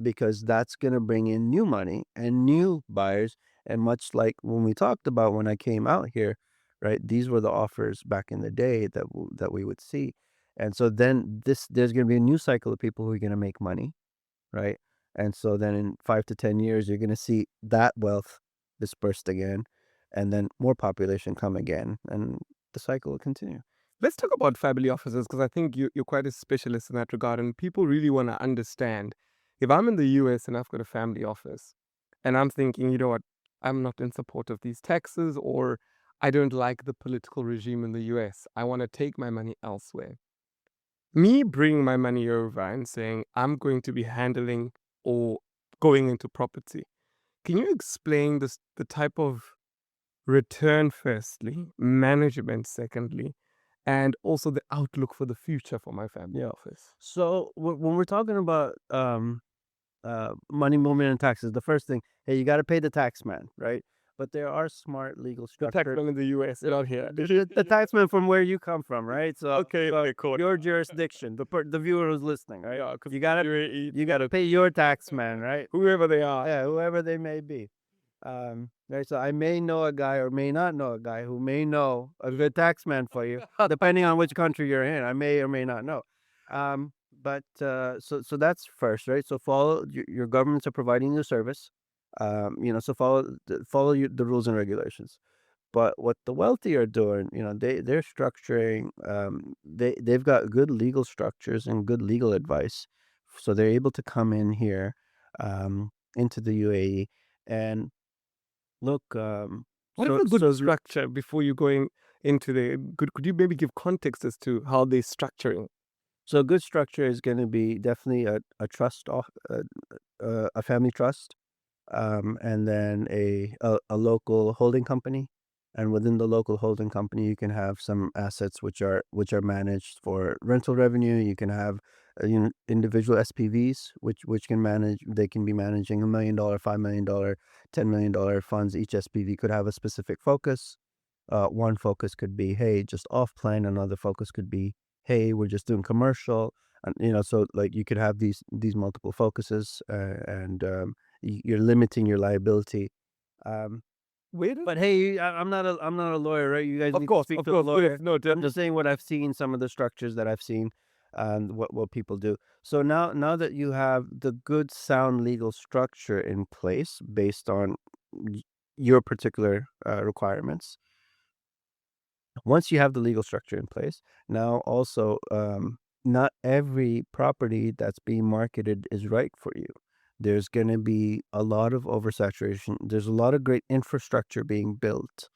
because that's going to bring in new money and new buyers. And much like when we talked about when I came out here, right? These were the offers back in the day that we would see. And so then there's going to be a new cycle of people who are going to make money, right? And so then in 5 to 10 years, you're going to see that wealth dispersed again, and then more population come again, and the cycle will continue. Let's talk about family offices because I think you're quite a specialist in that regard, and people really want to understand. If I'm in the US and I've got a family office, and I'm thinking, you know what, I'm not in support of these taxes, or I don't like the political regime in the US, I want to take my money elsewhere. Me bringing my money over and saying I'm going to be handling or going into property. Can you explain the type of return firstly, management secondly, and also the outlook for the future for my family office? So when we're talking about money movement and taxes, the first thing, hey, you got to pay the tax man, right? But there are smart legal The structures. taxman in the US, not here. The taxman from where you come from, right? So, Okay, so okay, cool. your jurisdiction, the viewer who's listening, right? Yeah, because You gotta you gotta pay your tax man, right? whoever they are. Yeah, whoever they may be. Right. So I may know a guy or may not know a guy who may know a good tax man for you, depending on which country you're in. I may or may not know. So that's first, right? So follow your governments are providing you a service. So follow the rules and regulations. But what the wealthy are doing, they're structuring. They've got good legal structures and good legal advice, so they're able to come in here, into the UAE, and look. What is So a good so structure before you going into the good? Could you maybe give context as to how they're structuring? so a good structure is going to be definitely a trust, a family trust, and then a local holding company, and within the local holding company, you can have some assets which are managed for rental revenue. You can have individual SPVs which can manage. They can be managing $1 million, $5 million, $10 million funds. Each SPV could have a specific focus. One focus could be, hey, just off plan. Another focus could be, hey, we're just doing commercial. And so like you could have these multiple focuses, and you're limiting your liability. Um, but hey, I'm not a lawyer, right? You guys Of need to course, speak of to a course. lawyer. No, I'm just saying what I've seen, some of the structures that I've seen, and what people do. So now that you have the good sound legal structure in place based on y- your particular requirements, once you have the legal structure in place, now also, not every property that's being marketed is right for you. There's going to be a lot of oversaturation. There's a lot of great infrastructure being built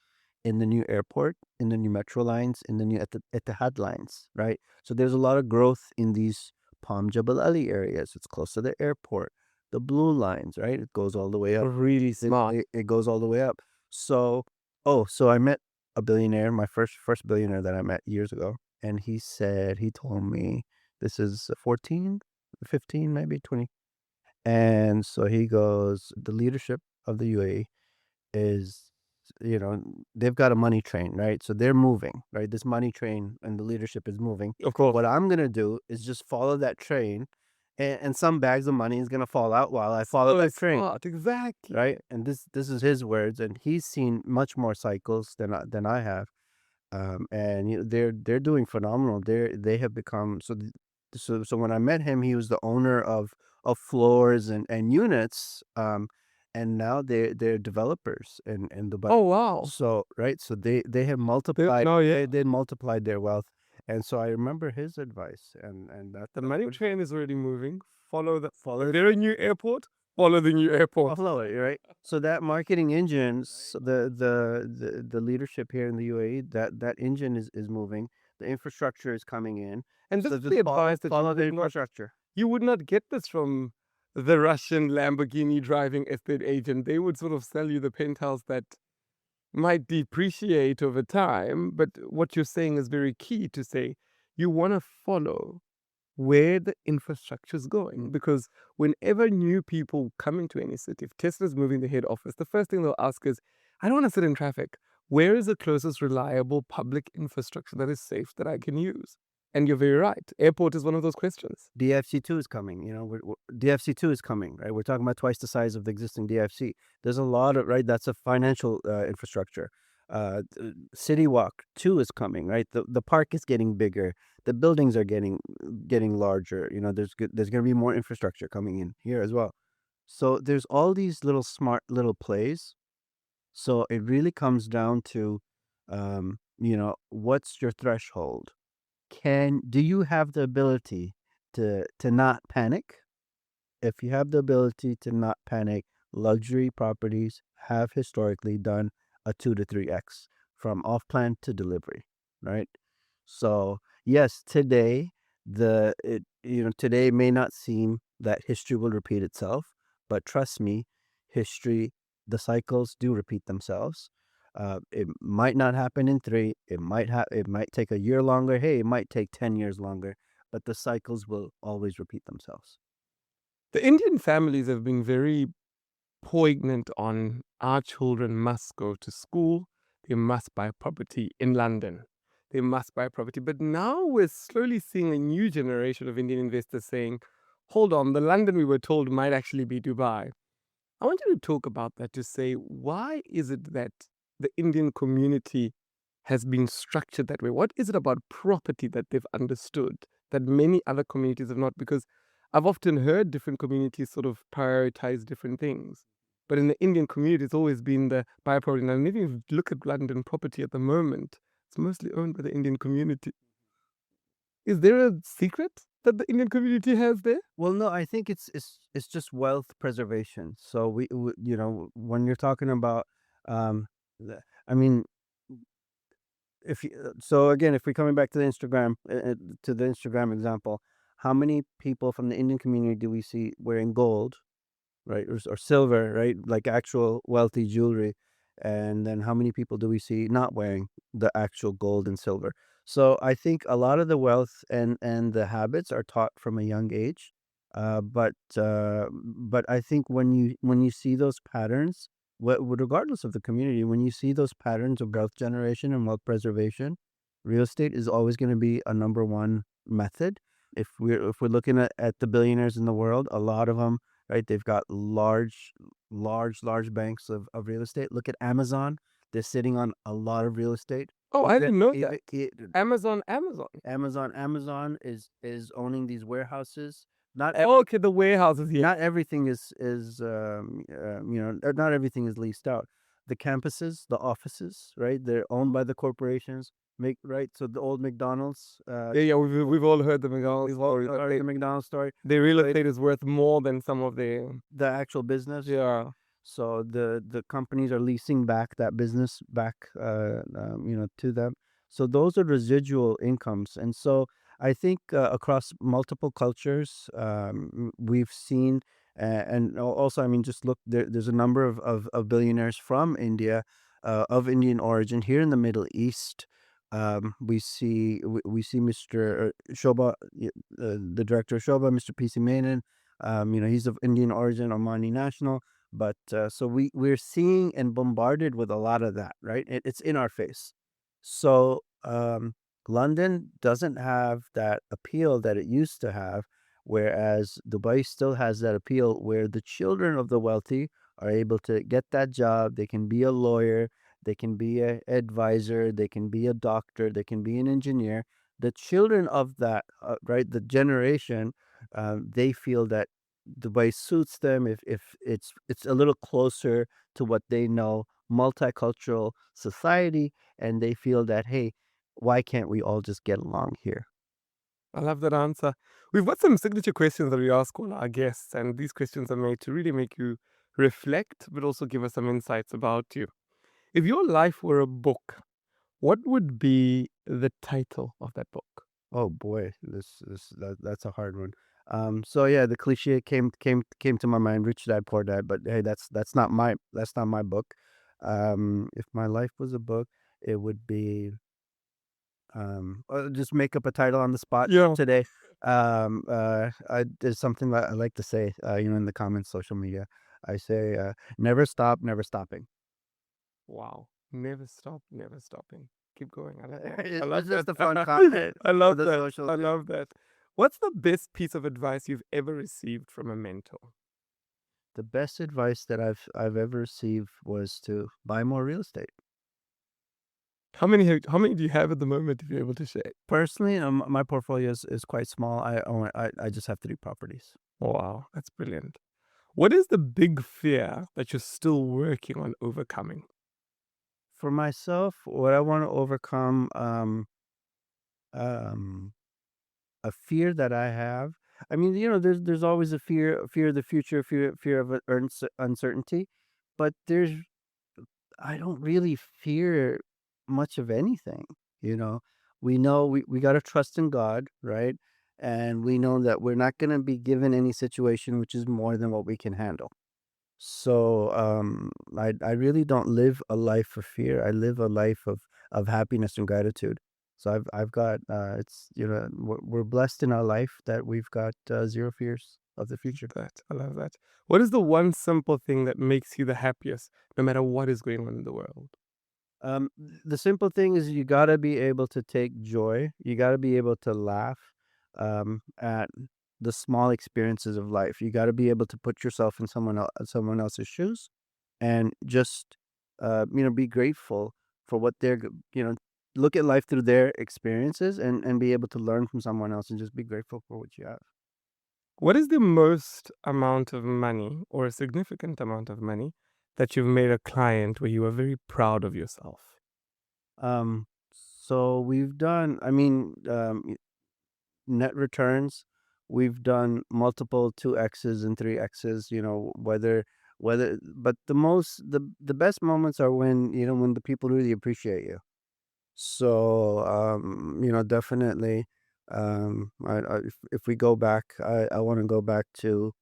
in the new airport, in the new metro lines, in the new Etihad lines, right? So there's a lot of growth in these Palm Jebel Ali areas. It's close to the airport. The blue lines, right? It goes all the way up. really smart. It goes all the way up. So, so I met a billionaire, my first billionaire that I met years ago, and he told me this is 14, 15, maybe 20. And so he goes, the leadership of the UAE is, they've got a money train, right? So they're moving, right? This money train and the leadership is moving. Of course. What I'm gonna do is just follow that train, and some bags of money is gonna fall out while I follow So that train, smart, exactly. right? And this is his words, and he's seen much more cycles than I have. And they're doing phenomenal. They have become so when I met him, he was the owner of floors and units. And now they're developers in Dubai. Oh wow. So right, so they have No, yeah. they multiplied their wealth. And so I remember his advice, and The money train is already moving. Follow the. follow Is there a new airport? Follow the new airport. follow it, right? So that marketing engine, the leadership here in the UAE, that engine is moving. The infrastructure is coming in. And this So is just the advice that follow the you would not, infrastructure. you would not get this from the Russian Lamborghini driving estate agent. They would sort of sell you the penthouse that might depreciate over time. But what you're saying is very key to say you want to follow where the infrastructure is going. Because whenever new people come into any city, if Tesla's moving the head office, the first thing they'll ask is, I don't want to sit in traffic. Where is the closest reliable public infrastructure that is safe that I can use? And you're very right. Airport is one of those questions. DFC2 is coming. You know, DFC2 is coming, right? We're talking about twice the size of the existing DFC. There's a lot of, right? That's a financial infrastructure. City Walk 2 is coming, right? The park is getting bigger. The buildings are getting larger. You know, there's going to be more infrastructure coming in here as well. So there's all these little smart little plays. So it really comes down to, you know, what's your threshold? Do you have the ability to not panic? If you have the ability to not panic, luxury properties have historically done a 2 to 3x from off plan to delivery, right? So, yes, today today may not seem that history will repeat itself, but trust me, history the cycles do repeat themselves. It might not happen in 3, it might take a year longer, hey, it might take 10 years longer, but the cycles will always repeat themselves. The Indian families have been very poignant on our children must go to school, they must buy property in London, they must buy property. But now we're slowly seeing a new generation of Indian investors saying, hold on, the London we were told might actually be Dubai. I want you to talk about that, to say, why is it that the Indian community has been structured that way? What is it about property that they've understood that many other communities have not? Because I've often heard different communities sort of prioritize different things. But in the Indian community, it's always been the buy property. Now, maybe if you look at London property at the moment, it's mostly owned by the Indian community. Is there a secret that the Indian community has there? Well, no, I think it's just wealth preservation. So you know, when you're talking about, um, I mean, so again, if we're coming back to the Instagram example, how many people from the Indian community do we see wearing gold, right, or silver, right, like actual wealthy jewelry, and then how many people do we see not wearing the actual gold and silver? So I think a lot of the wealth and the habits are taught from a young age, but I think when you see those patterns, regardless of the community, when you see those patterns of wealth generation and wealth preservation, real estate is always going to be a number one method. If we're looking at the billionaires in the world, a lot of them, right? They've got large banks of real estate. Look at Amazon. They're sitting on a lot of real estate. Oh, I didn't know Even- that. e- Amazon. Amazon is owning these warehouses. Not Oh, okay, the warehouses here. not everything not everything is leased out. The campuses, the offices, right? They're owned by the corporations. Right. So the old McDonald's, Yeah, we've all heard the McDonald's story. the McDonald's story, Their real right? estate is worth more than some of their. The actual business. Yeah. So the companies are leasing back that business back, to them. So those are residual incomes, and so I think across multiple cultures, we've seen, also, I mean, just look there. There's a number of billionaires from India, of Indian origin here in the Middle East. We see Mr. Shobha, the director of Shobha, Mr. PC Menon. He's of Indian origin, Omani national. But so we're seeing and bombarded with a lot of that, right? It's in our face. So London doesn't have that appeal that it used to have, whereas Dubai still has that appeal where the children of the wealthy are able to get that job. They can be a lawyer, they can be an advisor, they can be a doctor, they can be an engineer. The children of that, right, the generation, they feel that Dubai suits them if it's a little closer to what they know, multicultural society, and they feel that, hey, why can't we all just get along here? I love that answer. We've got some signature questions that we ask all our guests, and these questions are made to really make you reflect, but also give us some insights about you. If your life were a book, what would be the title of that book? Oh boy, that's a hard one. So yeah, the cliche came to my mind, Rich Dad Poor Dad, but hey, that's not my book. If my life was a book, it would be, just make up a title on the spot Yeah. today. There's something that I like to say, in the comments, social media. I say, never stop, never stopping. Wow. Never stop, never stopping. keep going. I love that. It's I love just that. a fun comment I for love the that. social I thing. love that. What's the best piece of advice you've ever received from a mentor? The best advice that I've ever received was to buy more real estate. How many do you have at the moment, if you're able to share? Personally, my portfolio is quite small. I just have 3 properties. Wow, that's brilliant. What is the big fear that you're still working on overcoming? For myself, what I want to overcome, um, a fear that I have. I mean, there's always a fear of the future, fear of uncertainty, but I don't really fear much of anything. You know, we know we got to trust in God, right? And we know that we're not going to be given any situation which is more than what we can handle. So I really don't live a life of fear. I live a life of happiness and gratitude. So I've got it's we're blessed in our life that we've got zero fears of the future. That I love that. What is the one simple thing that makes you the happiest, no matter what is going on in the world? The simple thing is you got to be able to take joy. You got to be able to laugh at the small experiences of life. You got to be able to put yourself in someone else's shoes, and just be grateful for what look at life through their experiences, and be able to learn from someone else, and just be grateful for what you have. What is the most amount of money or a significant amount of money that you've made a client where you were very proud of yourself? So we've done, I mean, net returns. We've done multiple 2x's and 3x's. But the best moments are when the people really appreciate you. So, definitely, if we go back, I want to go back to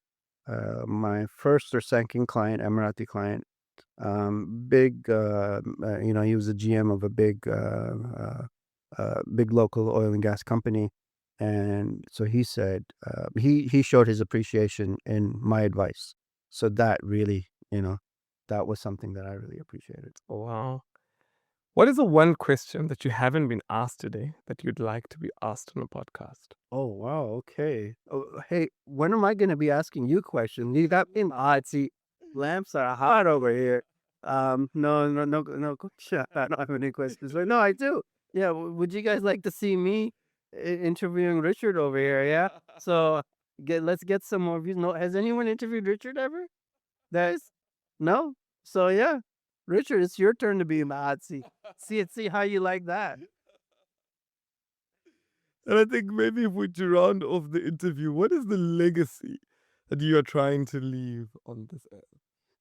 my first or second client, Emirati client. Big, he was a GM of a big local oil and gas company, and so he said he showed his appreciation in my advice. So that really, that was something that I really appreciated. Wow. What is the one question that you haven't been asked today that you'd like to be asked on a podcast? Oh, wow, okay. Oh, hey, when am I gonna be asking you questions? You got me in the hot seat. Lamps are hot over here. No, no, no, no, I don't have any questions. But no, I do. Yeah, would you guys like to see me interviewing Richard over here? Yeah. So let's get some more views. No, has anyone interviewed Richard ever? That's no. So yeah, Richard, it's your turn to be in the hot seat. See how you like that. And I think maybe if we to round off the interview, what is the legacy that you are trying to leave on this earth?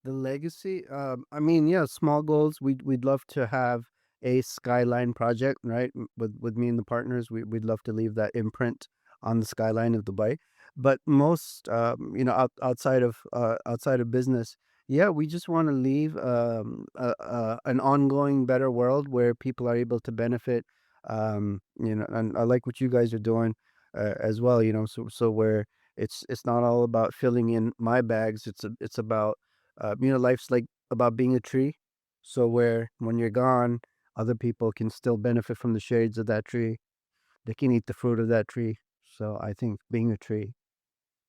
The legacy, I mean, yeah, small goals. We'd love to have a skyline project, right? With me and the partners, we'd love to leave that imprint on the skyline of Dubai. But most, outside of business, yeah, we just want to leave an ongoing better world where people are able to benefit. And I like what you guys are doing as well. So where it's not all about filling in my bags. It's about life's like about being a tree. So where when you're gone, other people can still benefit from the shades of that tree. They can eat the fruit of that tree. So I think being a tree.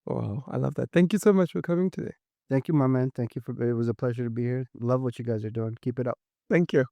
Wow, I love that. Thank you so much for coming today. Thank you, my man. Thank you it was a pleasure to be here. Love what you guys are doing. Keep it up. Thank you.